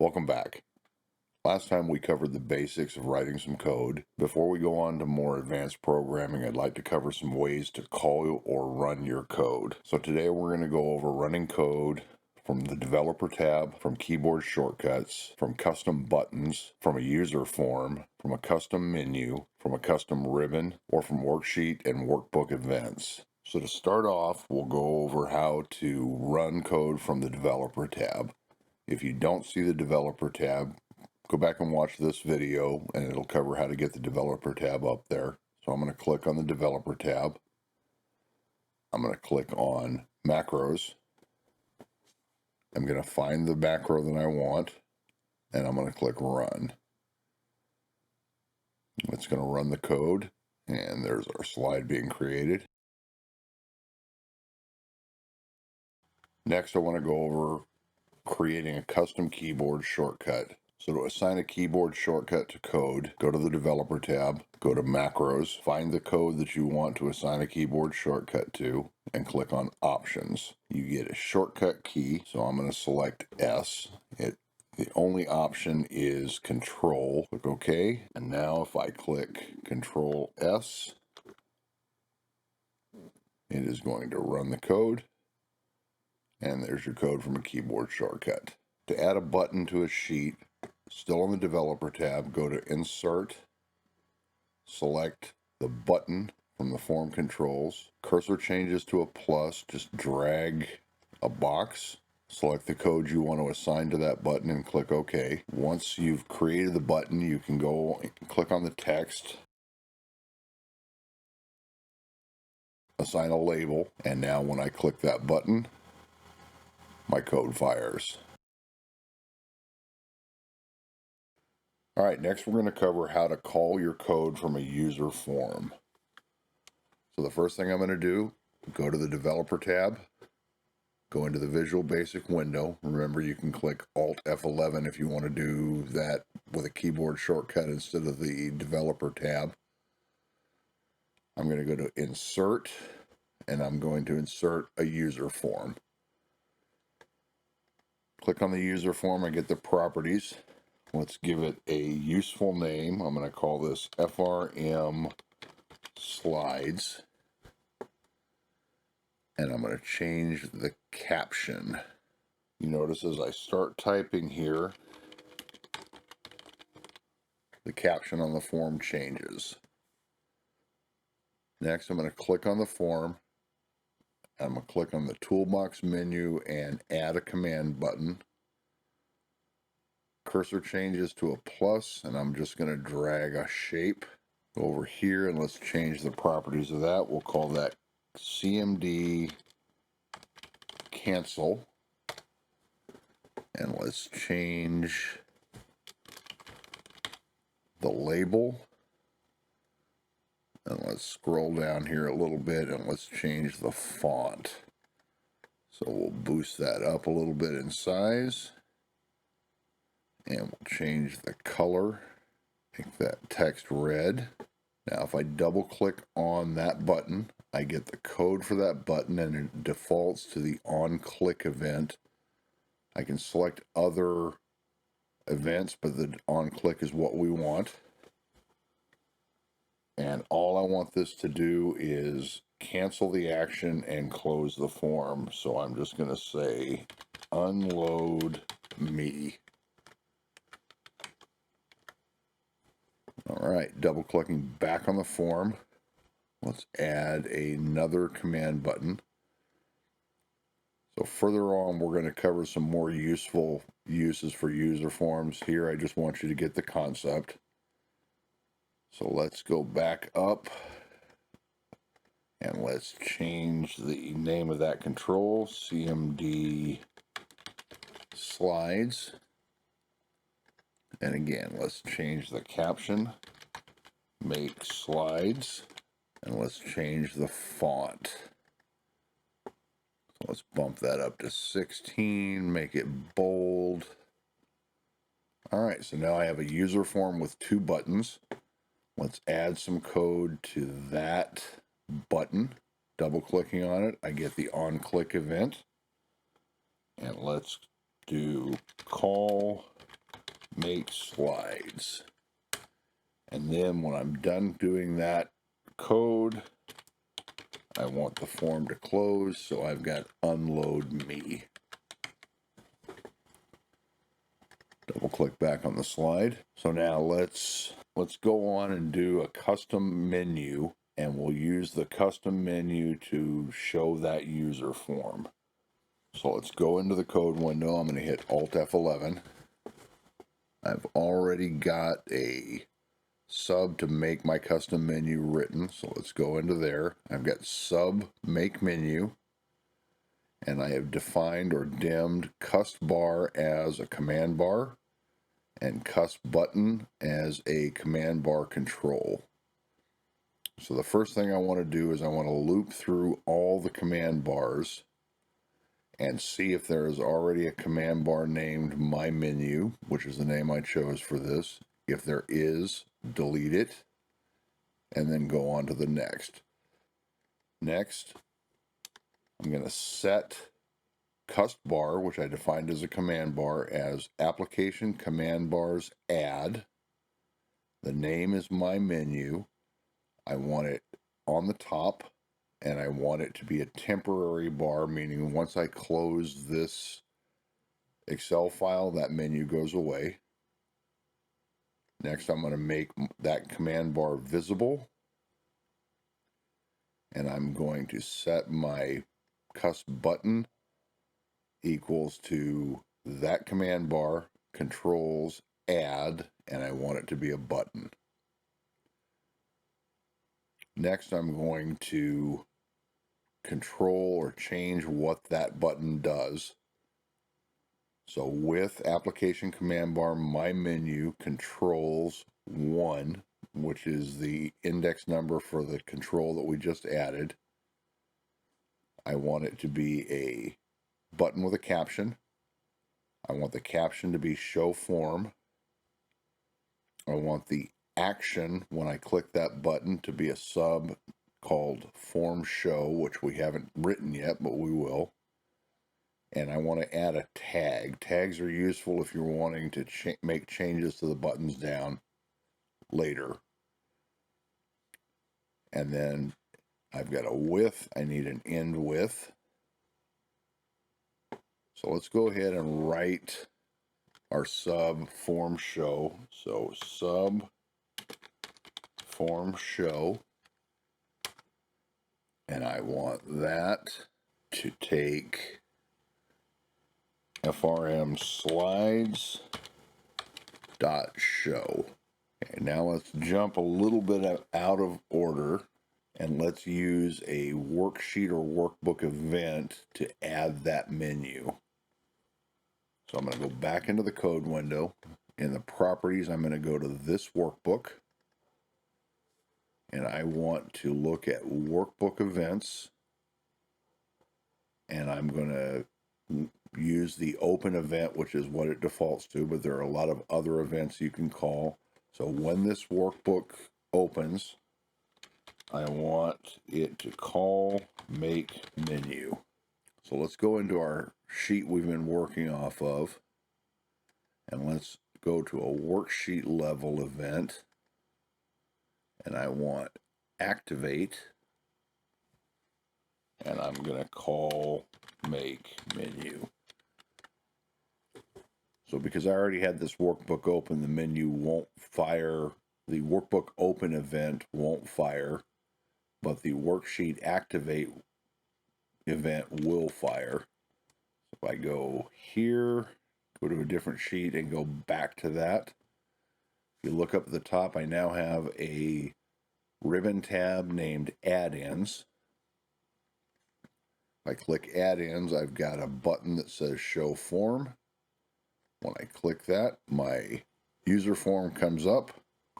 Welcome back. Last time we covered the basics of writing some code. Before we go on to more advanced programming, I'd like to cover some ways to call or run your code. So today we're going to go over running code from the developer tab, from keyboard shortcuts, from custom buttons, from a user form, from a custom menu, from a custom ribbon, or from worksheet and workbook events. So to start off, we'll go over how to run code from the developer tab. If you don't see the developer tab, go back and watch this video and it'll cover how to get the developer tab up there. So I'm going to click on the developer tab. I'm going to click on macros. I'm going to find the macro that I want and I'm going to click run. It's going to run the code and there's our slide being created. Next, I want to go over creating a custom keyboard shortcut. So to assign a keyboard shortcut to code, go to the developer tab, go to macros, find the code that you want to assign a keyboard shortcut to, and click on options. You get a shortcut key, so I'm going to select S. The only option is control. Click OK. And now if I click control S, it is going to run the code. And there's your code from a keyboard shortcut. To add a button to a sheet, still on the developer tab, go to insert, select the button from the form controls. Cursor changes to a plus, just drag a box, select the code you want to assign to that button and click OK. Once you've created the button, you can go and click on the text, assign a label, and now when I click that button, my code fires. All right, next we're going to cover how to call your code from a user form. So the first thing I'm going to do, go to the developer tab, go into the Visual Basic window. Remember, you can click Alt F11 if you want to do that with a keyboard shortcut instead of the developer tab. I'm going to go to Insert, and I'm going to insert a user form. Click on the user form, I get the properties. Let's give it a useful name. I'm going to call this FRM Slides. And I'm going to change the caption. You notice as I start typing here, the caption on the form changes. Next, I'm going to click on the form. I'm going to click on the toolbox menu and add a command button. Cursor changes to a plus, and I'm just going to drag a shape over here, and let's change the properties of that. We'll call that CMD cancel, and let's change the label, and let's scroll down here a little bit and let's change the font. So we'll boost that up a little bit in size. And we'll change the color, make that text red. Now if I double click on that button, I get the code for that button and it defaults to the on-click event. I can select other events, but the on-click is what we want. And all I want this to do is cancel the action and close the form. So I'm just going to say unload me. All right, double clicking back on the form. Let's add another command button. So further on, we're going to cover some more useful uses for user forms. Here, I just want you to get the concept. So let's go back up and let's change the name of that control, CMD Slides. And again, let's change the caption, make slides, and let's change the font. So let's bump that up to 16, make it bold. All right, so now I have a user form with two buttons. Let's add some code to that button. Double clicking on it, I get the on-click event. And let's do call make slides. And then when I'm done doing that code, I want the form to close, so I've got unload me. Double click back on the slide. So now let's go on and do a custom menu, and we'll use the custom menu to show that user form. So let's go into the code window. I'm going to hit Alt F11. I've already got a sub to make my custom menu written, so let's go into there. I've got sub make menu, and I have defined or dimmed cust bar as a command bar and cust button as a command bar control. So the first thing I want to do is I want to loop through all the command bars and see if there is already a command bar named my menu, which is the name I chose for this. If there is, delete it, and then go on to the next. Next, I'm going to set cust bar, which I defined as a command bar, as application command bars add. The name is my menu. I want it on the top, and I want it to be a temporary bar, meaning once I close this Excel file, that menu goes away. Next, I'm going to make that command bar visible, and I'm going to set my cust button equals to that command bar controls add, and I want it to be a button. Next, I'm going to control or change what that button does. So with application command bar my menu controls 1, which is the index number for the control that we just added, I want it to be a button with a caption. I want the caption to be show form. I want the action when I click that button to be a sub called form show, which we haven't written yet, but we will. And I want to add a tag. Tags are useful if you're wanting to make changes to the buttons down later. And then I've got a with, I need an end with. So let's go ahead and write our sub form show. So sub form show, and I want that to take frm slides dot show. Okay, now let's jump a little bit out of order, and let's use a worksheet or workbook event to add that menu. So I'm going to go back into the code window. In the properties, I'm going to go to this workbook, and I want to look at workbook events, and I'm going to use the open event, which is what it defaults to, but there are a lot of other events you can call. So when this workbook opens, I want it to call make menu. So let's go into our sheet we've been working off of, and let's go to a worksheet level event, and I want activate, and I'm going to call make menu. So because I already had this workbook open, the menu won't fire. The workbook open event won't fire, but the worksheet activate event will fire. So if I go here, go to a different sheet and go back to that, if you look up at the top, I now have a ribbon tab named add-ins. If I click add-ins, I've got a button that says show form. When I click that, my user form comes up.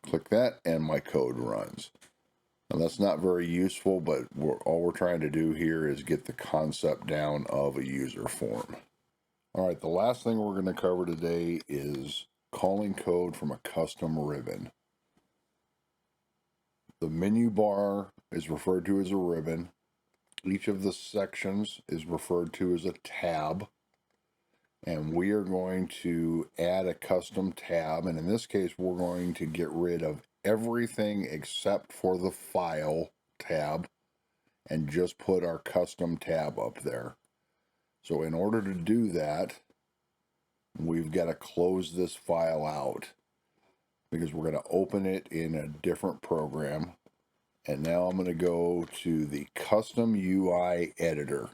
Click that, and my code runs. Now that's not very useful, but all we're trying to do here is get the concept down of a user form. All right, the last thing we're going to cover today is calling code from a custom ribbon. The menu bar is referred to as a ribbon. Each of the sections is referred to as a tab. And we are going to add a custom tab, and in this case we're going to get rid of everything except for the file tab and just put our custom tab up there. So in order to do that, we've got to close this file out because we're going to open it in a different program. And now I'm going to go to the CustomUI editor.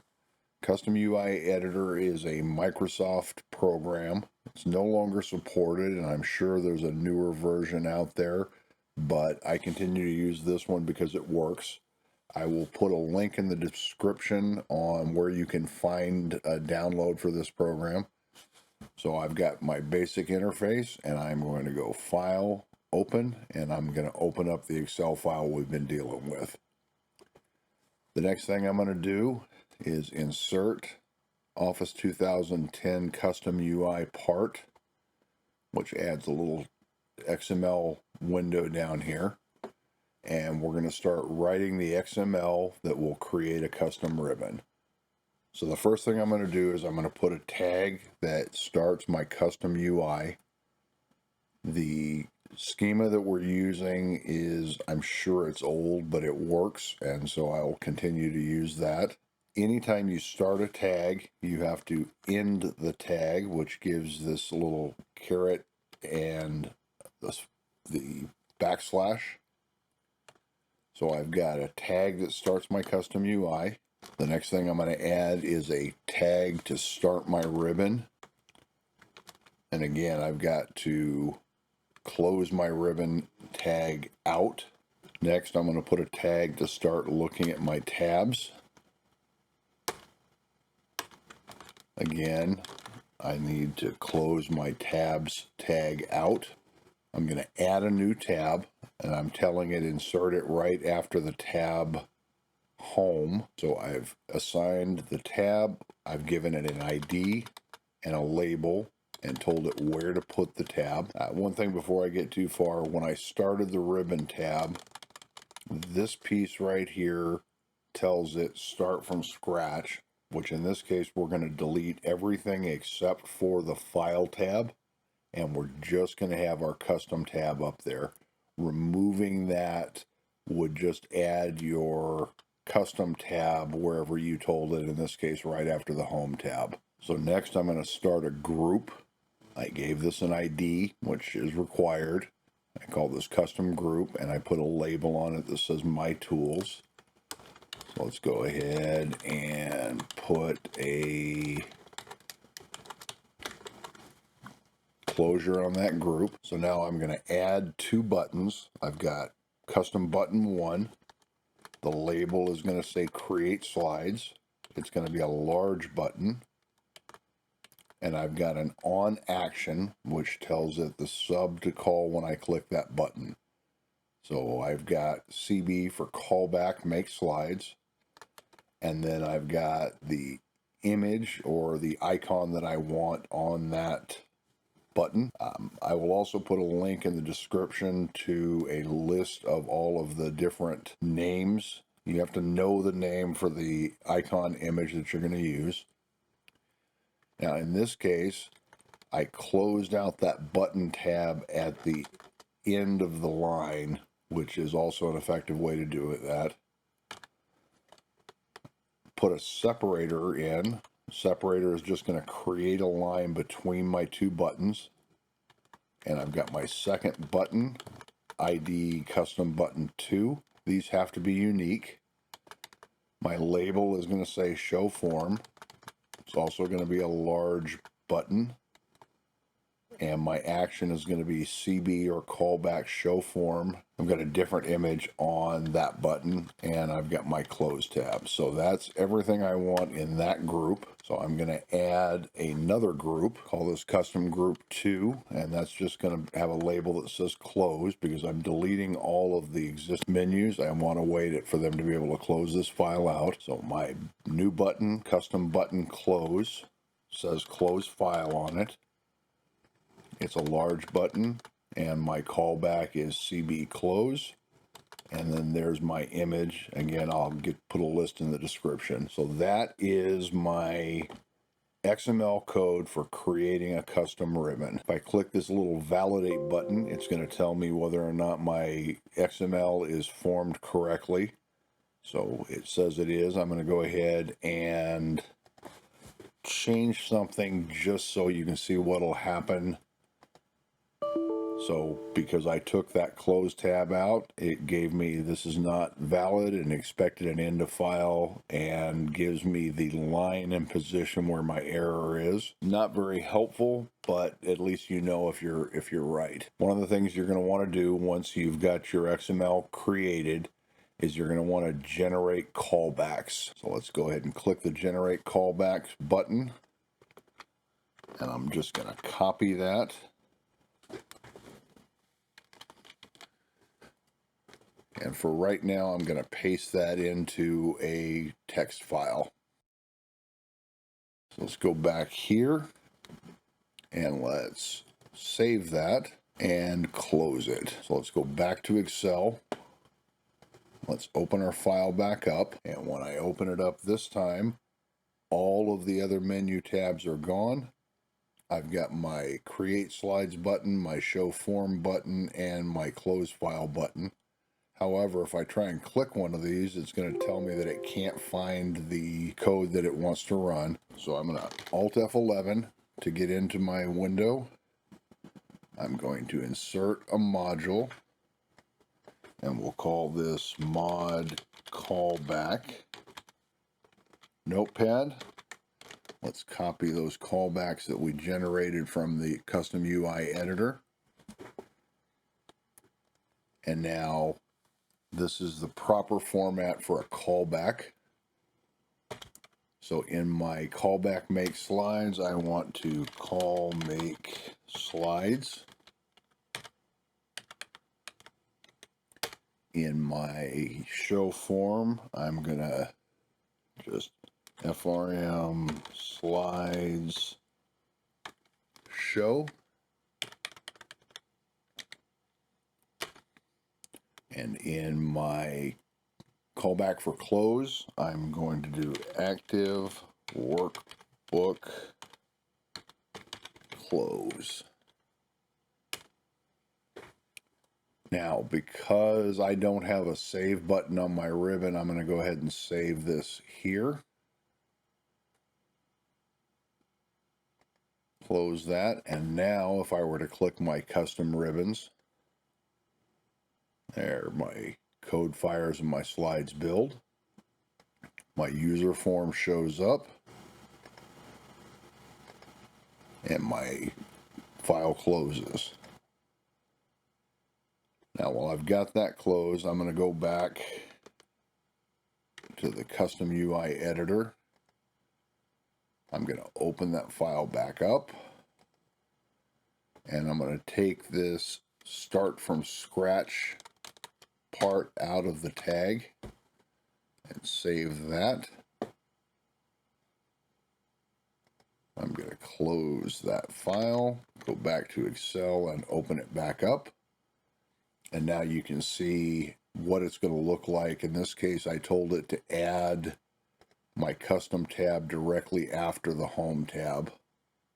CustomUI editor is a Microsoft program. It's no longer supported, and I'm sure there's a newer version out there, but I continue to use this one because it works. I will put a link in the description on where you can find a download for this program. So I've got my basic interface, and I'm going to go File, Open, and I'm going to open up the Excel file we've been dealing with. The next thing I'm going to do is insert Office 2010 Custom UI part, which adds a little XML window down here. And we're going to start writing the XML that will create a custom ribbon. So the first thing I'm going to do is I'm going to put a tag that starts my custom UI. The schema that we're using is, I'm sure it's old, but it works, and so I will continue to use that. Anytime you start a tag, you have to end the tag, which gives this little caret and the backslash. So I've got a tag that starts my custom UI. The next thing I'm going to add is a tag to start my ribbon. And again, I've got to close my ribbon tag out. Next, I'm going to put a tag to start looking at my tabs. Again, I need to close my tabs tag out. I'm going to add a new tab, and I'm telling it insert it right after the tab home. So I've assigned the tab, I've given it an ID and a label, and told it where to put the tab. One thing before I get too far, when I started the ribbon tab, this piece right here tells it start from scratch, which in this case we're going to delete everything except for the file tab, and we're just going to have our custom tab up there. Removing that would just add your custom tab wherever you told it, in this case right after the home tab. So next I'm going to start a group. I gave this an ID, which is required. I call this custom group, and I put a label on it that says My Tools. So let's go ahead and put a closure on that group. So now I'm going to add two buttons. I've got custom button 1. The label is going to say Create Slides. It's going to be a large button. And I've got an on action, which tells it the sub to call when I click that button. So I've got CB for Callback, Make Slides. And then I've got the image or the icon that I want on that button. I will also put a link in the description to a list of all of the different names. You have to know the name for the icon image that you're going to use. Now in this case, I closed out that button tab at the end of the line, which is also an effective way to do it. Put a separator in. Separator is just going to create a line between my two buttons. And I've got my second button, ID custom button 2. These have to be unique. My label is going to say show form. It's also going to be a large button. And my action is going to be CB or callback show form. I've got a different image on that button, and I've got my close tab. So that's everything I want in that group. So I'm going to add another group, call this custom group 2, and that's just going to have a label that says close because I'm deleting all of the existing menus. I want to wait for them to be able to close this file out. So my new button, custom button close, says close file on it. It's a large button, and my callback is CB close. And then there's my image. Again, I'll put a list in the description. So that is my XML code for creating a custom ribbon. If I click this little validate button, it's going to tell me whether or not my XML is formed correctly. So it says it is. I'm going to go ahead and change something just so you can see what'll happen. So because I took that close tab out, it gave me this is not valid and expected an end of file, and gives me the line and position where my error is. Not very helpful, but at least you know if you're right. One of the things you're going to want to do once you've got your XML created is you're going to want to generate callbacks. So let's go ahead and click the generate callbacks button, and I'm just going to copy that. And for right now, I'm going to paste that into a text file. So let's go back here and let's save that and close it. So let's go back to Excel. Let's open our file back up. And when I open it up this time, all of the other menu tabs are gone. I've got my Create Slides button, my Show Form button, and my Close File button. However, if I try and click one of these, it's going to tell me that it can't find the code that it wants to run. So I'm going to Alt F11 to get into my window. I'm going to insert a module, and we'll call this mod callback. Notepad. Let's copy those callbacks that we generated from the CustomUI editor. And now this is the proper format for a callback. So in my callback make slides, I want to call make slides. In my show form, I'm gonna just FRM slides show. And in my callback for close, I'm going to do active workbook close. Now, because I don't have a save button on my ribbon, I'm going to go ahead and save this here. Close that. And now if I were to click my custom ribbons, there, my code fires and my slides build. My user form shows up. And my file closes. Now, while I've got that closed, I'm going to go back to the CustomUI editor. I'm going to open that file back up. And I'm going to take this start from scratch part out of the tag and save that. I'm going to close that file, go back to Excel and open it back up. And now you can see what it's going to look like. In this case, I told it to add my custom tab directly after the home tab.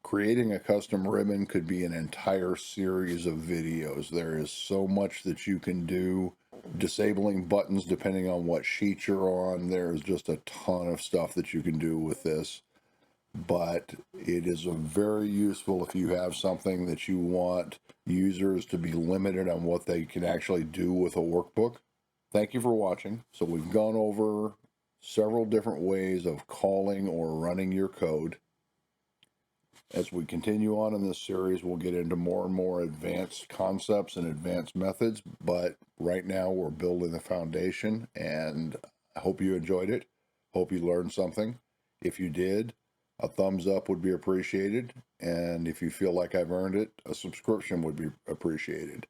Creating a custom ribbon could be an entire series of videos. There is so much that you can do. Disabling buttons depending on what sheet you're on. There's just a ton of stuff that you can do with this. But it is very useful if you have something that you want users to be limited on what they can actually do with a workbook. Thank you for watching. So we've gone over several different ways of calling or running your code. As we continue on in this series, we'll get into more and more advanced concepts and advanced methods, but right now we're building the foundation, and I hope you enjoyed it. Hope you learned something. If you did, a thumbs up would be appreciated, and if you feel like I've earned it, a subscription would be appreciated.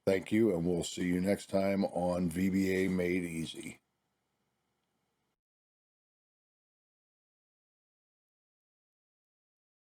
Thank you, and we'll see you next time on VBA Made Easy.